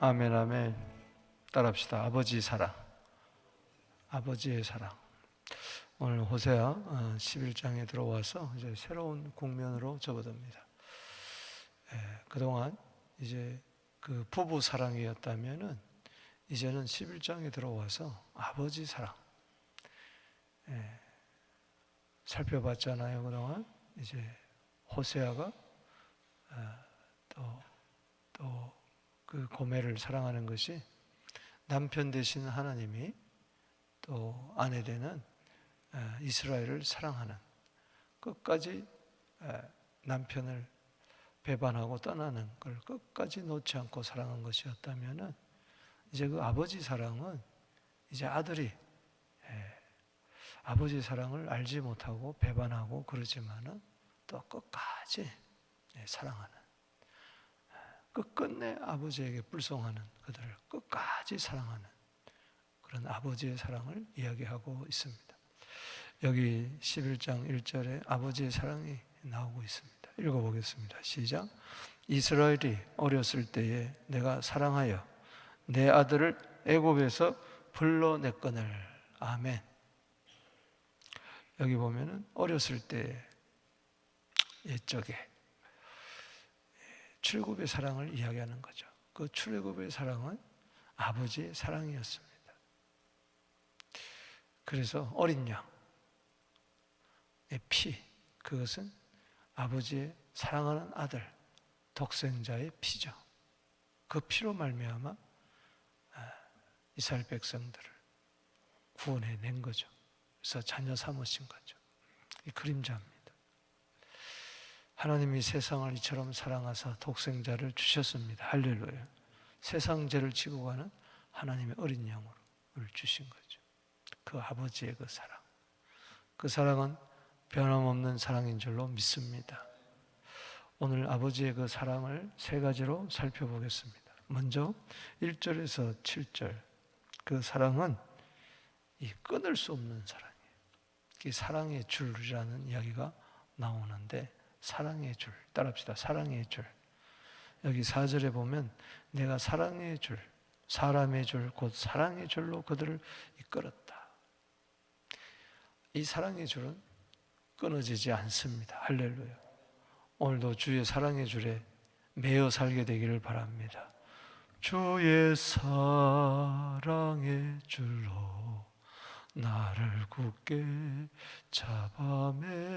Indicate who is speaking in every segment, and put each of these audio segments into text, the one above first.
Speaker 1: 아멘, 아멘. 따라합시다. 아버지 사랑. 아버지의 사랑. 오늘 호세아 11장에 들어와서 이제 새로운 국면으로 접어듭니다. 그동안 이제 그 부부 사랑이었다면은 이제는 11장에 들어와서 아버지 사랑. 살펴봤잖아요. 그동안 이제 호세아가 또 그 고멜을 사랑하는 것이 남편 되신 하나님이 또 아내 되는 이스라엘을 사랑하는, 끝까지 남편을 배반하고 떠나는 걸 끝까지 놓지 않고 사랑한 것이었다면은, 이제 그 아버지 사랑은 이제 아들이 아버지 사랑을 알지 못하고 배반하고 그러지만은 또 끝까지 사랑하는, 끝끝내 아버지에게 불송하는, 그들을 끝까지 사랑하는 그런 아버지의 사랑을 이야기하고 있습니다. 여기 11장 1절에 아버지의 사랑이 나오고 있습니다. 읽어보겠습니다. 시작. 이스라엘이 어렸을 때에 내가 사랑하여 내 아들을 애굽에서 불러냈거늘. 아멘. 여기 보면은 어렸을 때, 옛적에 출애굽의 사랑을 이야기하는 거죠. 그 출애굽의 사랑은 아버지의 사랑이었습니다. 그래서 어린 양의 피, 그것은 아버지의 사랑하는 아들, 독생자의 피죠. 그 피로 말미암아 이스라엘 백성들을 구원해낸 거죠. 그래서 자녀 삼으신 거죠. 이 그림자입니다. 하나님이 세상을 이처럼 사랑하사 독생자를 주셨습니다. 할렐루야. 세상 죄를 지고 가는 하나님의 어린 양으로 주신 거죠. 그 아버지의 그 사랑, 그 사랑은 변함없는 사랑인 줄로 믿습니다. 오늘 아버지의 그 사랑을 세 가지로 살펴보겠습니다. 먼저 1절에서 7절, 그 사랑은 이 끊을 수 없는 사랑이에요. 이 사랑의 줄이라는 이야기가 나오는데, 사랑의 줄, 따라합시다. 사랑의 줄. 여기 4절에 보면 내가 사랑의 줄, 사람의 줄, 곧 사랑의 줄로 그들을 이끌었다. 이 사랑의 줄은 끊어지지 않습니다. 할렐루야. 오늘도 주의 사랑의 줄에 매어 살게 되기를 바랍니다. 주의 사랑의 줄로 나를 굳게 잡아매소서.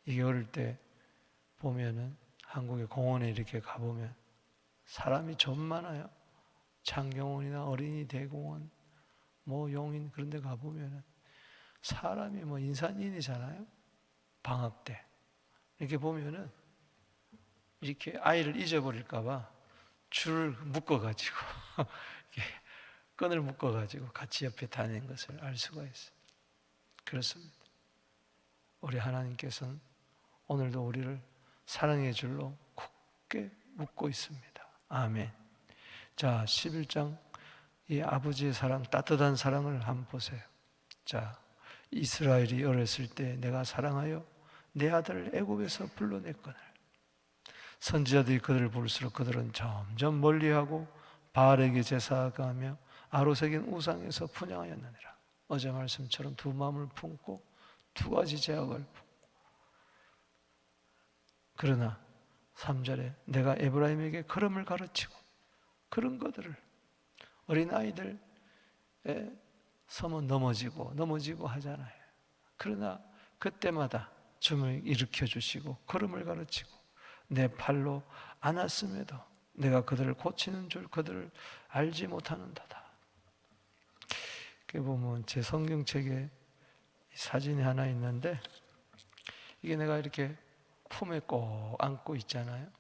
Speaker 1: 이게 어릴 때 보면은 한국의 공원에 이렇게 가보면 사람이 좀 많아요. 창경원이나 어린이 대공원, 뭐 용인 그런 데 가보면은 사람이 뭐 인산인이잖아요. 방학 때 이렇게 보면은 이렇게 아이를 잊어버릴까봐 줄을 묶어가지고 끈을 묶어가지고 같이 옆에 다니는 것을 알 수가 있어요. 그렇습니다. 우리 하나님께서는 오늘도 우리를 사랑의 줄로 굳게 묶고 있습니다. 아멘. 자, 11장 이 아버지의 사랑, 따뜻한 사랑을 한번 보세요. 자, 이스라엘이 어렸을 때 내가 사랑하여 내 아들을 애굽에서 불러냈거늘. 선지자들이 그들을 볼수록 그들은 점점 멀리하고 바알에게 제사하며 아로새긴 우상에서 분향하였느니라. 어제 말씀처럼 두 마음을 품고 두 가지 죄악을 품고. 그러나 3절에 내가 에브라임에게 걸음을 가르치고, 그런 것들을 어린아이들 서면 넘어지고 하잖아요. 그러나 그때마다 춤을 일으켜 주시고 걸음을 가르치고 내 팔로 안았음에도 내가 그들을 고치는 줄 그들을 알지 못하는도다. 그 보면 제 성경책에 사진이 하나 있는데, 이게 내가 이렇게 품에 꼭 안고 있잖아요.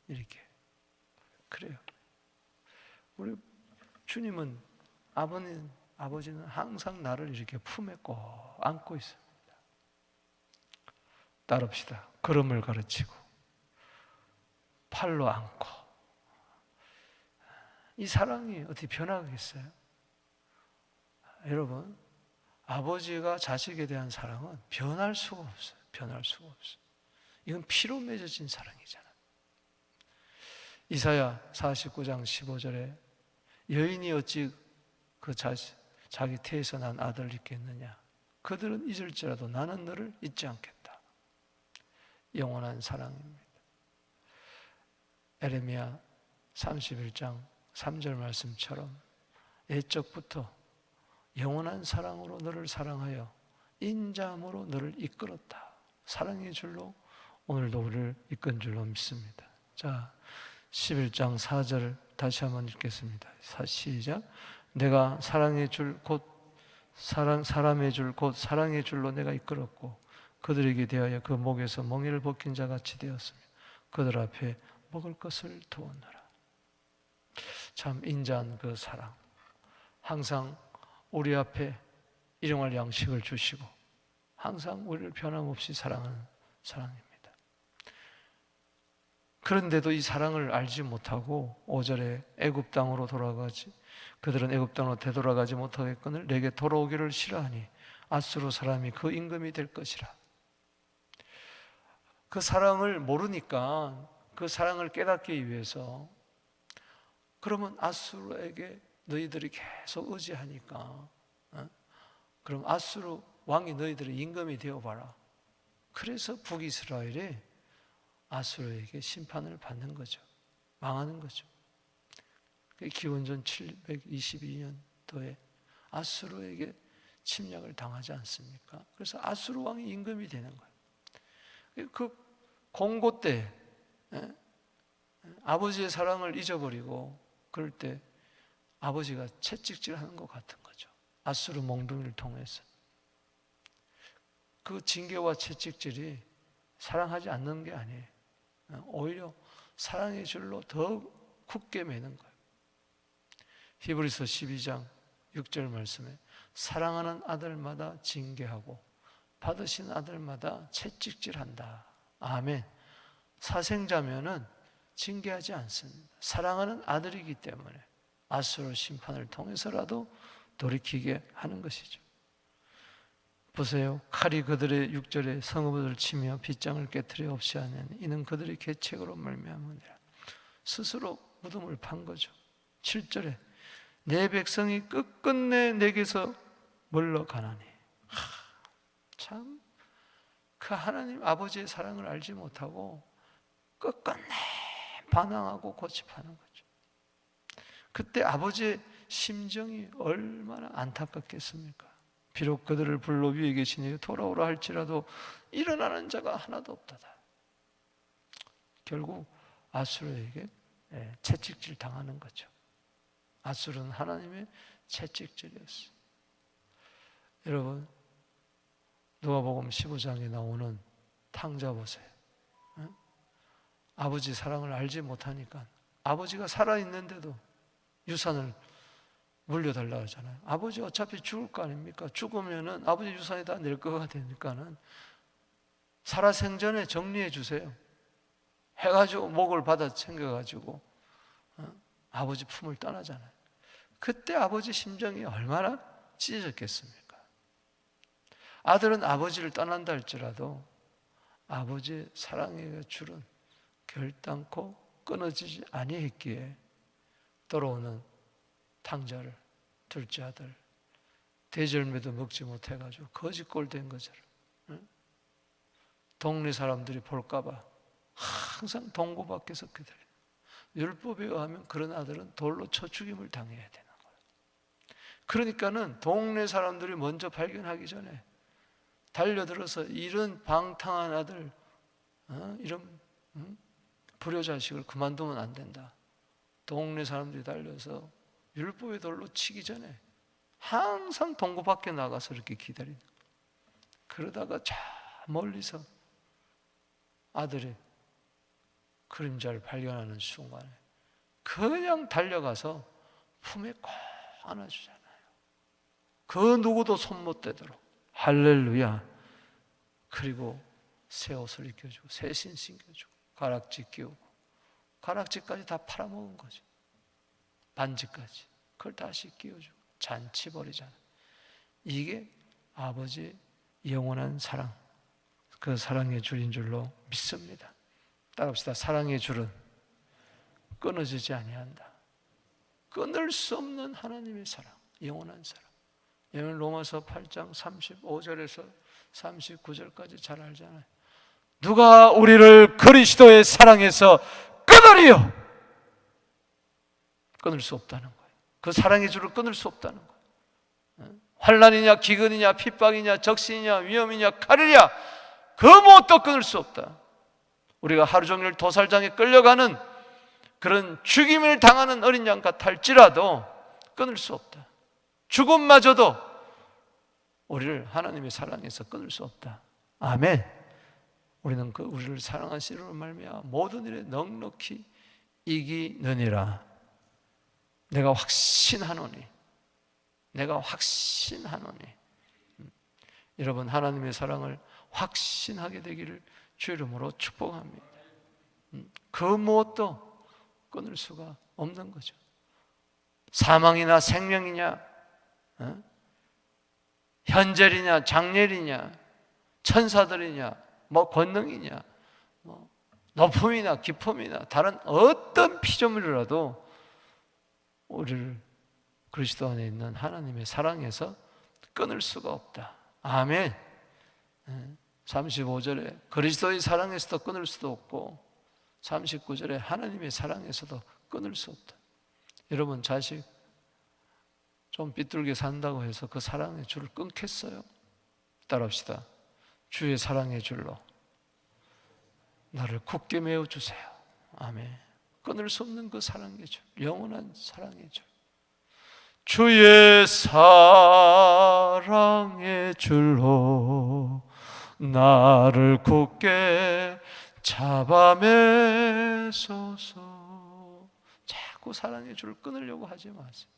Speaker 1: 이렇게. 그래요. 우리 주님은, 아버지는 항상 나를 이렇게 품에 꼭 안고 있습니다. 따릅시다. 걸음을 가르치고 팔로 안고. 이 사랑이 어떻게 변하겠어요? 여러분, 아버지가 자식에 대한 사랑은 변할 수가 없어요. 변할 수가 없어요. 이건 피로 맺어진 사랑이잖아요. 이사야 49장 15절에 여인이 어찌 자기 태에서 난 아들을 잊겠느냐. 그들은 잊을지라도 나는 너를 잊지 않겠다. 영원한 사랑입니다. 에레미야 31장 3절 말씀처럼 옛적부터 영원한 사랑으로 너를 사랑하여 인자함으로 너를 이끌었다. 사랑의 줄로 오늘도 우리를 이끈 줄로 믿습니다. 자, 11장 4절 다시 한번 읽겠습니다. 시작. 내가 사랑의 줄 곧 사람의 줄 곧 사랑의 줄로 내가 이끌었고 그들에게 대하여 그 목에서 멍에를 벗긴 자 같이 되었으며 그들 앞에 먹을 것을 두었노라. 참 인자한 그 사랑, 항상 우리 앞에 일용할 양식을 주시고 항상 우리를 변함없이 사랑하는 사랑입니다. 그런데도 이 사랑을 알지 못하고 5절에 애굽 땅으로 돌아가지 그들은 애굽 땅으로 되돌아가지 못하겠거늘 내게 돌아오기를 싫어하니 아수르 사람이 그 임금이 될 것이라. 그 사랑을 모르니까 그 사랑을 깨닫기 위해서 그러면 아수르에게 너희들이 계속 의지하니까 그럼 아수르 왕이 너희들의 임금이 되어봐라. 그래서 북이스라엘이 아수르에게 심판을 받는 거죠. 망하는 거죠. 기원전 722년도에 아수르에게 침략을 당하지 않습니까? 그래서 아수르 왕이 임금이 되는 거예요. 그 공고 때 아버지의 사랑을 잊어버리고 그럴 때 아버지가 채찍질하는 것 같은 거죠. 아수르 몽둥이를 통해서 그 징계와 채찍질이 사랑하지 않는 게 아니에요. 오히려 사랑의 줄로 더 굳게 매는 거예요. 히브리서 12장 6절 말씀에 사랑하는 아들마다 징계하고 받으신 아들마다 채찍질한다. 아멘. 사생자면은 징계하지 않습니다. 사랑하는 아들이기 때문에 아수르 심판을 통해서라도 돌이키게 하는 것이죠. 보세요. 칼이 그들의 6절에 성읍을 치며 빗장을 깨트려 없이 하느니 이는 그들의 계책으로 말미암으니라. 스스로 무덤을 판 거죠. 7절에 내 백성이 끝끝내 내게서 물러가나니. 참 그 하나님 아버지의 사랑을 알지 못하고 끝끝내 반항하고 고집하는 거죠. 그때 아버지의 심정이 얼마나 안타깝겠습니까? 비록 그들을 불러 위에 계신 이에 돌아오라 할지라도 일어나는 자가 하나도 없다다. 결국 아수르에게 채찍질 당하는 거죠. 아수르는 하나님의 채찍질이었어요. 여러분, 누가복음 15장에 나오는 탕자 보세요. 아버지 사랑을 알지 못하니까 아버지가 살아있는데도 유산을 물려달라고 하잖아요. 아버지 어차피 죽을 거 아닙니까? 죽으면은 아버지 유산이 다 낼 거가 되니까는 살아생전에 정리해 주세요. 해가지고 목을 받아 챙겨가지고 아버지 품을 떠나잖아요. 그때 아버지 심정이 얼마나 찢어졌겠습니까? 아들은 아버지를 떠난다 할지라도 아버지의 사랑의 줄은 결단코 끊어지지 아니했기에 떨어오는 탕자를 둘째 아들 대절매도 먹지 못해가지고 거지꼴 된 것처럼 동네 사람들이 볼까봐 항상 동고 밖에서 기다려요. 율법에 의하면 그런 아들은 돌로 쳐 죽임을 당해야 되는 거예요. 그러니까는 동네 사람들이 먼저 발견하기 전에 달려들어서 이런 방탕한 아들, 이런 불효자식을 그만두면 안 된다. 동네 사람들이 달려서 율법의 돌로 치기 전에 항상 동고 밖에 나가서 이렇게 기다리는 거예요. 그러다가 저 멀리서 아들의 그림자를 발견하는 순간에 그냥 달려가서 품에 꼭 안아주잖아요. 그 누구도 손 못 대도록. 할렐루야. 그리고 새 옷을 입혀주고 새 신 신겨주고 가락지 끼우고 가락지까지 다 팔아먹은 거죠. 반지까지 그걸 다시 끼워주고 잔치 벌이잖아요. 이게 아버지의 영원한 사랑, 그 사랑의 줄인 줄로 믿습니다. 따라합시다. 사랑의 줄은 끊어지지 아니한다. 끊을 수 없는 하나님의 사랑, 영원한 사랑. 여러분 로마서 8장 35절에서 39절까지 잘 알잖아요. 누가 우리를 그리스도의 사랑에서 끊으리요? 끊을 수 없다는 거예요. 그 사랑의 줄을 끊을 수 없다는 거예요. 환난이냐 기근이냐 핍박이냐 적신이냐 위험이냐 칼이냐 그 무엇도 끊을 수 없다. 우리가 하루 종일 도살장에 끌려가는 그런 죽임을 당하는 어린 양 같을지라도 끊을 수 없다. 죽음마저도 우리를 하나님의 사랑에서 끊을 수 없다. 아멘. 우리는 그 우리를 사랑하시는 말미암아 모든 일에 넉넉히 이기느니라. 내가 확신하노니. 내가 확신하노니. 여러분 하나님의 사랑을 확신하게 되기를 주 이름으로 축복합니다. 그 무엇도 끊을 수가 없는 거죠. 사망이나 생명이냐, 현재이냐 장렬이냐, 천사들이냐, 뭐 권능이냐, 뭐 높음이나 깊음이나 다른 어떤 피조물이라도 우리를 그리스도 안에 있는 하나님의 사랑에서 끊을 수가 없다. 아멘. 35절에 그리스도의 사랑에서도 끊을 수도 없고 39절에 하나님의 사랑에서도 끊을 수 없다. 여러분 자식 좀 삐뚤게 산다고 해서 그 사랑의 줄을 끊겠어요? 따라합시다. 주의 사랑의 줄로 나를 굳게 메어주세요. 아멘. 끊을 수 없는 그 사랑의 줄, 영원한 사랑의 줄. 주의 사랑의 줄로 나를 굳게 잡아매소서. 자꾸 사랑의 줄을 끊으려고 하지 마세요.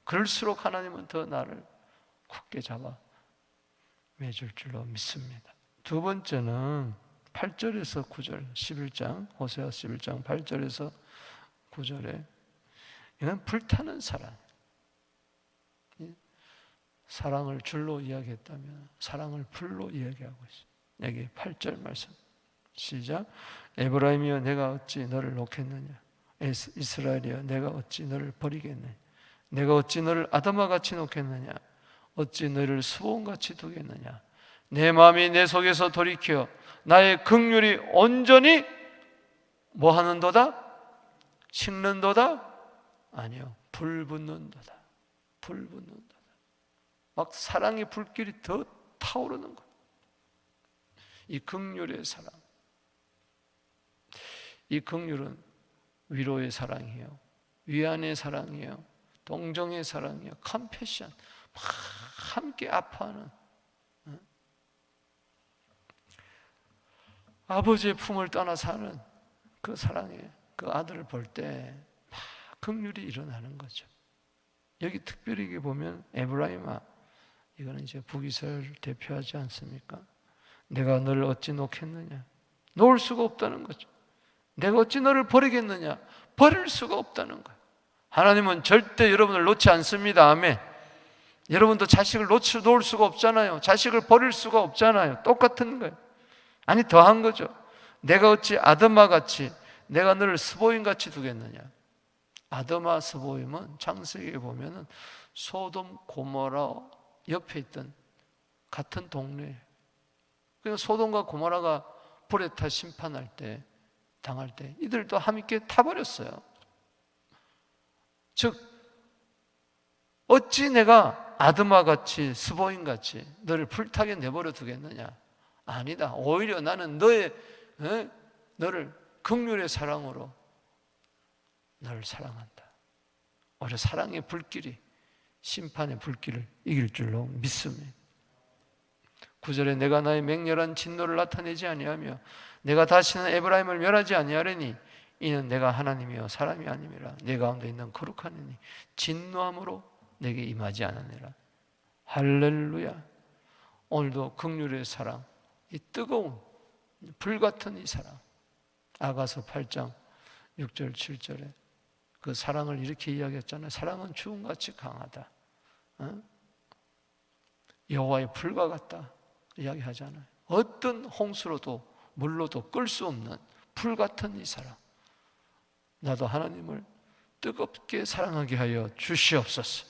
Speaker 1: 그럴수록 하나님은 더 나를 굳게 잡아 매줄 줄로 믿습니다. 두 번째는 8절에서 9절 11장 호세아 11장 8절에서 9절에 이건 불타는 사랑. 사랑을 줄로 이야기했다면 사랑을 불로 이야기하고 있어요. 여기 8절 말씀 시작. 에브라임이여 내가 어찌 너를 놓겠느냐, 이스라엘이여 내가 어찌 너를 버리겠느냐, 내가 어찌 너를 아담아같이 놓겠느냐, 어찌 너를 수본같이 두겠느냐. 내 마음이 내 속에서 돌이켜 나의 긍휼이 온전히 뭐 하는도다? 식는도다? 아니요, 불붙는도다. 불붙는도다. 막 사랑의 불길이 더 타오르는 거예요. 이 긍휼의 사랑, 이 긍휼은 위로의 사랑이에요, 위안의 사랑이에요, 동정의 사랑이에요, 컴패션, 막 함께 아파하는 아버지의 품을 떠나 사는 그 사랑의 그 아들을 볼 때 막 긍휼이 일어나는 거죠. 여기 특별히 보면 에브라임아, 이거는 이제 북이스라엘을 대표하지 않습니까? 내가 너를 어찌 놓겠느냐, 놓을 수가 없다는 거죠. 내가 어찌 너를 버리겠느냐, 버릴 수가 없다는 거예요. 하나님은 절대 여러분을 놓지 않습니다. 아멘. 여러분도 자식을 놓을 수가 없잖아요. 자식을 버릴 수가 없잖아요. 똑같은 거예요. 아니 더한 거죠. 내가 어찌 아드마같이 내가 너를 스보임같이 두겠느냐. 아드마 스보임은 창세기에 보면은 소돔 고모라 옆에 있던 같은 동네예요. 그러니까 소돔과 고모라가 불에 타 심판할 때, 당할 때 이들도 함께 타버렸어요. 즉 어찌 내가 아드마같이 스보임같이 너를 불타게 내버려 두겠느냐. 아니다. 오히려 나는 너를 긍휼의 사랑으로 너를 사랑한다. 오히려 사랑의 불길이 심판의 불길을 이길 줄로 믿습니다. 9절에 내가 나의 맹렬한 진노를 나타내지 아니하며 내가 다시는 에브라임을 멸하지 아니하리니 이는 내가 하나님이여 사람이 아님이라. 내 가운데 있는 거룩한 이니 진노함으로 내게 임하지 않으니라. 할렐루야. 오늘도 긍휼의 사랑, 이 뜨거운 불같은 이 사랑, 아가서 8장 6절 7절에 그 사랑을 이렇게 이야기했잖아요. 사랑은 주음같이 강하다. 여호와의 불과 같다 이야기하잖아요. 어떤 홍수로도 물로도 끌 수 없는 불같은 이 사랑, 나도 하나님을 뜨겁게 사랑하게 하여 주시옵소서.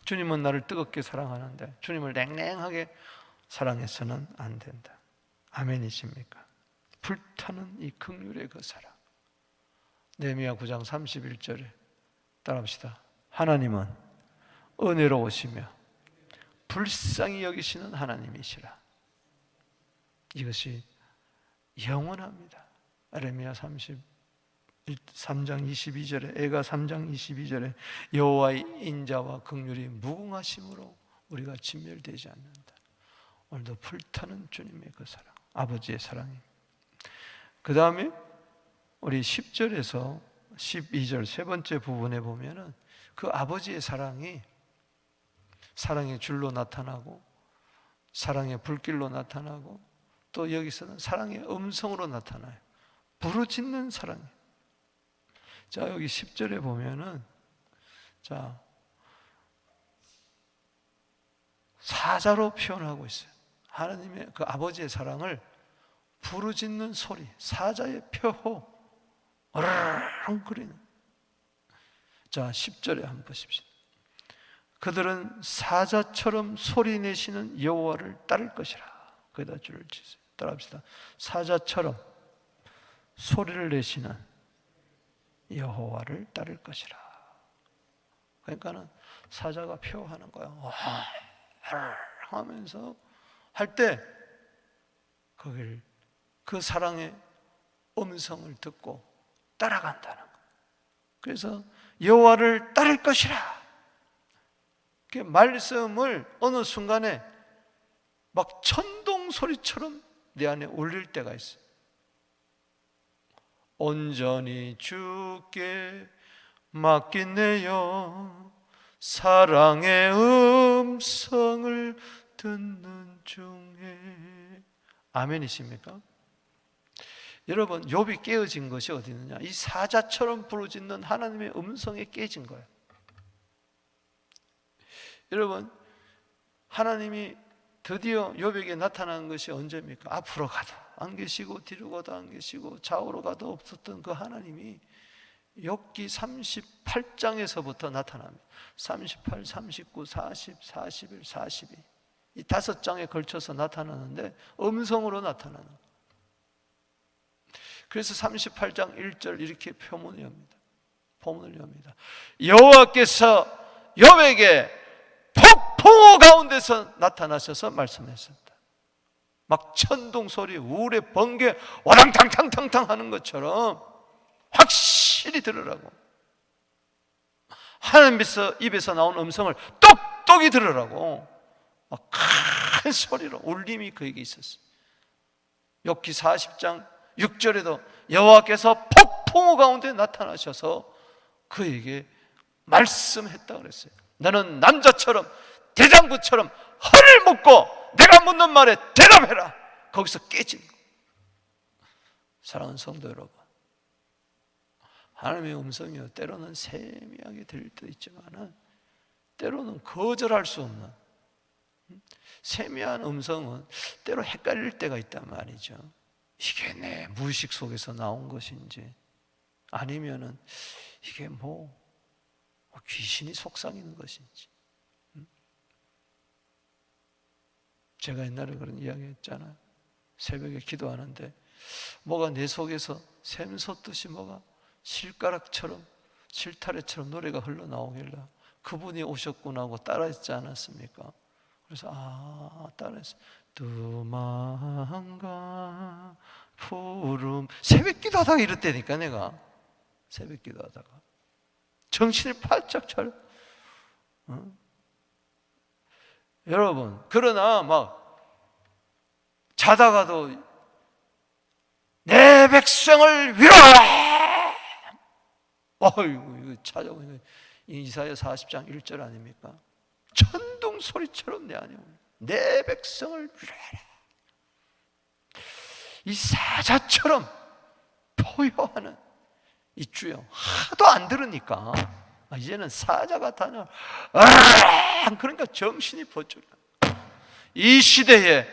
Speaker 1: 주님은 나를 뜨겁게 사랑하는데 주님을 냉랭하게 사랑해서는 안 된다. 아멘이십니까? 불타는 이 긍휼의 그 사랑. 느헤미야 9장 31절에 따라합시다. 하나님은 은혜로우시며 불쌍히 여기시는 하나님이시라. 이것이 영원합니다. 에레미야 3장 22절에, 애가 3장 22절에 여호와의 인자와 긍휼이 무궁하심으로 우리가 진멸되지 않는다. 오늘도 불타는 주님의 그 사랑, 아버지의 사랑이. 그 다음에 우리 10절에서 12절 세 번째 부분에 보면은 그 아버지의 사랑이 사랑의 줄로 나타나고 사랑의 불길로 나타나고 또 여기서는 사랑의 음성으로 나타나요. 부르짖는 사랑이에요. 자, 여기 10절에 보면은 자, 사자로 표현하고 있어요. 하나님의 그 아버지의 사랑을 부르짖는 소리, 사자의 표호, 어르렁거리는. 자, 10절에 한번 보십시오. 그들은 사자처럼 소리 내시는 여호와를 따를 것이라. 거기다 줄을 치세요. 따라합시다. 사자처럼 소리를 내시는 여호와를 따를 것이라. 그러니까는 사자가 표하는 거예요. 하면서 할 때 거길 그 사랑의 음성을 듣고 따라간다는 거예요. 그래서 여호와를 따를 것이라. 그 말씀을 어느 순간에 막 천둥 소리처럼 내 안에 울릴 때가 있어요. 온전히 주께 맡기네요. 사랑의 음성을 듣는 중에. 아멘이십니까? 여러분, 욥이 깨어진 것이 어디 있느냐? 이 사자처럼 부르짖는 하나님의 음성에 깨진 거예요. 여러분, 하나님이 드디어 욥에게 나타난 것이 언제입니까? 앞으로 가도 안 계시고 뒤로 가도 안 계시고 좌우로 가도 없었던 그 하나님이 욥기 38장에서부터 나타납니다. 38, 39, 40, 41, 42 이 5장에 걸쳐서 나타나는데 음성으로 나타나는 거예요. 그래서 38장 1절 이렇게 포문을 엽니다. 여호와께서 욥에게 폭풍우 가운데서 나타나셔서 말씀하셨다. 막 천둥 소리, 우울의 번개 와랑탕탕탕탕 하는 것처럼 확실히 들으라고. 하나님 입에서 나온 음성을 똑똑히 들으라고 막 큰 소리로 울림이 그에게 있었어요. 욥기 40장 6절에도 여호와께서 폭풍우 가운데 나타나셔서 그에게 말씀했다 그랬어요. 너는 남자처럼 대장부처럼 허를 묶고 내가 묻는 말에 대답해라. 거기서 깨진 거. 사랑하는 성도 여러분, 하나님의 음성이요 때로는 세미하게 들릴 때도 있지만 때로는 거절할 수 없는 세미한 음성은 때로 헷갈릴 때가 있단 말이죠. 이게 내 무의식 속에서 나온 것인지 아니면은 이게 귀신이 속삭이는 것인지. 제가 옛날에 그런 이야기 했잖아요. 새벽에 기도하는데 뭐가 내 속에서 샘솟듯이 뭐가 실가락처럼 실타래처럼 노래가 흘러나오길래 그분이 오셨구나 하고 따라했지 않았습니까? 그래서 따라했어요. 두만가 푸름. 새벽 기도하다가 이랬다니까. 내가 새벽 기도하다가 정신이 바짝 차려. 여러분, 그러나 막 자다가도 내 백성을 위로하라. 어이구, 이거 찾아보니까 이사야 40장 1절 아닙니까? 천둥 소리처럼 내 안에 오는 내 백성을 위로하라. 이 사자처럼 포효하는 이 주여 하도 안 들으니까 이제는 사자가 다녀. 그러니까 정신이 번쩍. 이 시대에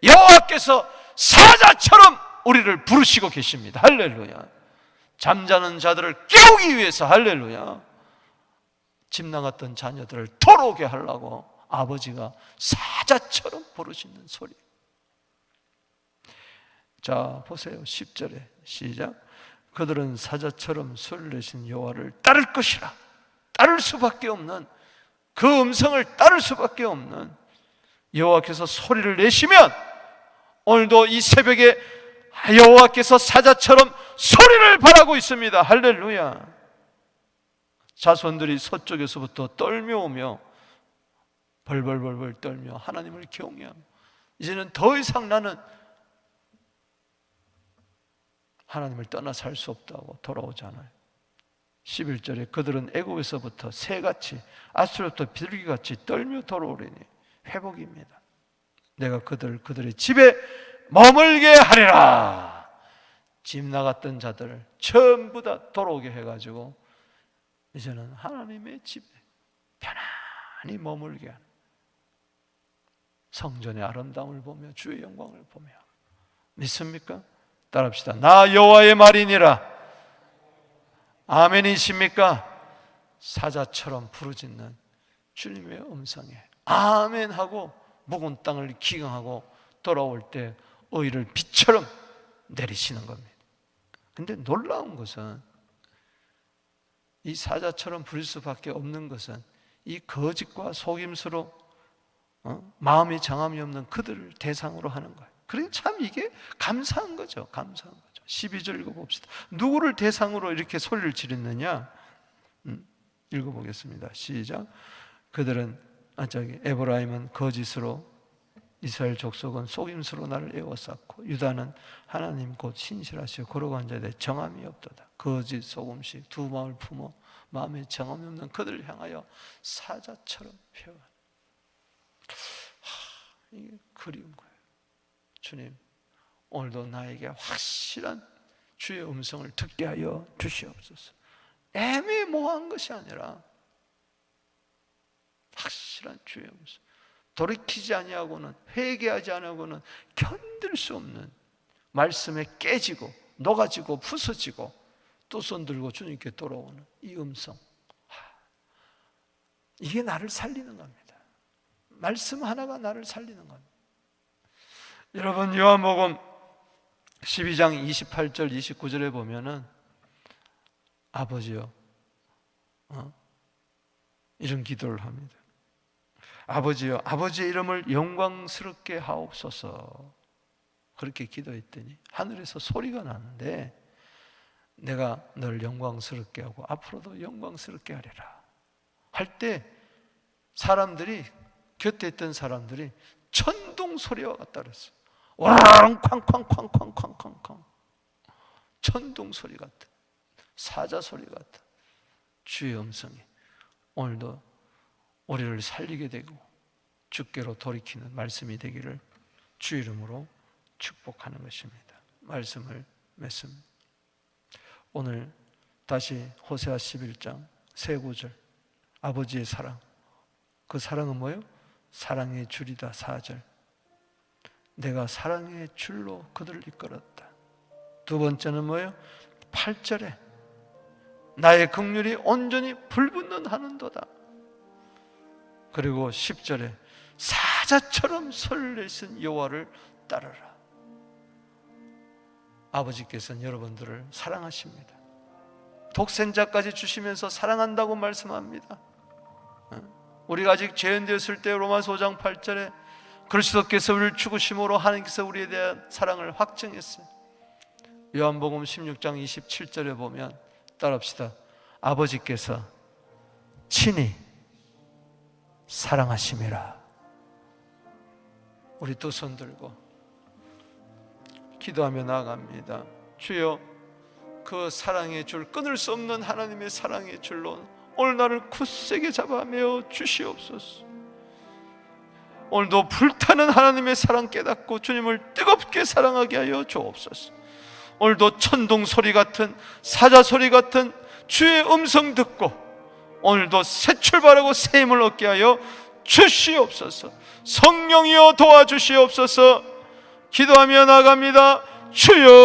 Speaker 1: 여호와께서 사자처럼 우리를 부르시고 계십니다. 할렐루야. 잠자는 자들을 깨우기 위해서, 할렐루야, 집 나갔던 자녀들을 돌아오게 하려고 아버지가 사자처럼 부르시는 소리. 자, 보세요. 10절에 시작. 그들은 사자처럼 소리를 내신 여호와를 따를 것이라. 따를 수밖에 없는, 그 음성을 따를 수밖에 없는 여호와께서 소리를 내시면, 오늘도 이 새벽에 여호와께서 사자처럼 소리를 발하고 있습니다. 할렐루야. 자손들이 서쪽에서부터 떨며 오며 벌벌벌벌 떨며 하나님을 경외하며, 이제는 더 이상 나는 하나님을 떠나 살 수 없다고 돌아오잖아요. 11절에 그들은 애국에서부터 새같이 아수르부터 비둘기같이 떨며 돌아오리니 회복입니다. 내가 그들의 집에 머물게 하리라. 집 나갔던 자들 전부 다 돌아오게 해가지고 이제는 하나님의 집에 편안히 머물게 하는, 성전의 아름다움을 보며 주의 영광을 보며. 믿습니까? 따라합시다. 나 여호와의 말이니라. 아멘이십니까? 사자처럼 부르짖는 주님의 음성에 아멘하고 묵은 땅을 기경하고 돌아올 때 의를 비처럼 내리시는 겁니다. 근데 놀라운 것은, 이 사자처럼 부를 수밖에 없는 것은 이 거짓과 속임수로 마음이 정함이 없는 그들을 대상으로 하는 거예요. 그러니 참 이게 감사한 거죠. 감사한 거죠. 12절 읽어봅시다. 누구를 대상으로 이렇게 소리를 지르느냐? 읽어보겠습니다. 시작. 그들은 에브라임은 거짓으로, 이스라엘 족속은 속임수로 나를 에워쌌고, 유다는 하나님 곧 신실하시고 거룩한 자에 대해 정함이 없도다. 거짓 속음식 두 마음을 품어 마음에 정함이 없는 그들을 향하여 사자처럼 표현. 이게 그리운 거예요. 주님, 오늘도 나에게 확실한 주의 음성을 듣게 하여 주시옵소서. 애매모호한 것이 아니라 확실한 주의 음성. 돌이키지 아니하고는, 회개하지 아니하고는 견딜 수 없는 말씀에 깨지고 녹아지고 부서지고 또 손들고 주님께 돌아오는 이 음성. 이게 나를 살리는 겁니다. 말씀 하나가 나를 살리는 겁니다. 여러분, 요한복음 12장 28절 29절에 보면은 아버지요, 이런 기도를 합니다. 아버지요, 아버지의 이름을 영광스럽게 하옵소서. 그렇게 기도했더니 하늘에서 소리가 나는데, 내가 널 영광스럽게 하고 앞으로도 영광스럽게 하리라 할 때, 사람들이, 곁에 있던 사람들이 천둥 소리와 같다 그랬어요. 와랑 쾅쾅쾅쾅쾅쾅쾅. 천둥 소리 같다, 사자 소리 같다. 주의 음성이 오늘도 우리를 살리게 되고 주께로 돌이키는 말씀이 되기를 주 이름으로 축복하는 것입니다. 말씀을 맺습니다. 오늘 다시 호세아 11장 세 구절, 아버지의 사랑. 그 사랑은 뭐예요? 사랑의 줄이다. 4절, 내가 사랑의 줄로 그들을 이끌었다. 두 번째는 뭐예요? 8절에 나의 긍휼이 온전히 불붙는 하는도다. 그리고 10절에 사자처럼 소리를 내신 여호와를 따르라. 아버지께서는 여러분들을 사랑하십니다. 독생자까지 주시면서 사랑한다고 말씀합니다. 우리가 아직 죄인되었을 때 로마서 5장 8절에 그리스도께서 우리를 죽으심으로 하나님께서 우리에 대한 사랑을 확증했어요. 요한복음 16장 27절에 보면, 따라합시다. 아버지께서 친히 사랑하심이라. 우리 두 손 들고 기도하며 나아갑니다. 주여, 그 사랑의 줄, 끊을 수 없는 하나님의 사랑의 줄로 오늘 나를 굳세게 잡아매어 주시옵소서. 오늘도 불타는 하나님의 사랑 깨닫고 주님을 뜨겁게 사랑하게 하여 주옵소서. 오늘도 천둥 소리 같은, 사자 소리 같은 주의 음성 듣고 오늘도 새 출발하고 새 힘을 얻게 하여 주시옵소서. 성령이여 도와주시옵소서. 기도하며 나갑니다. 주여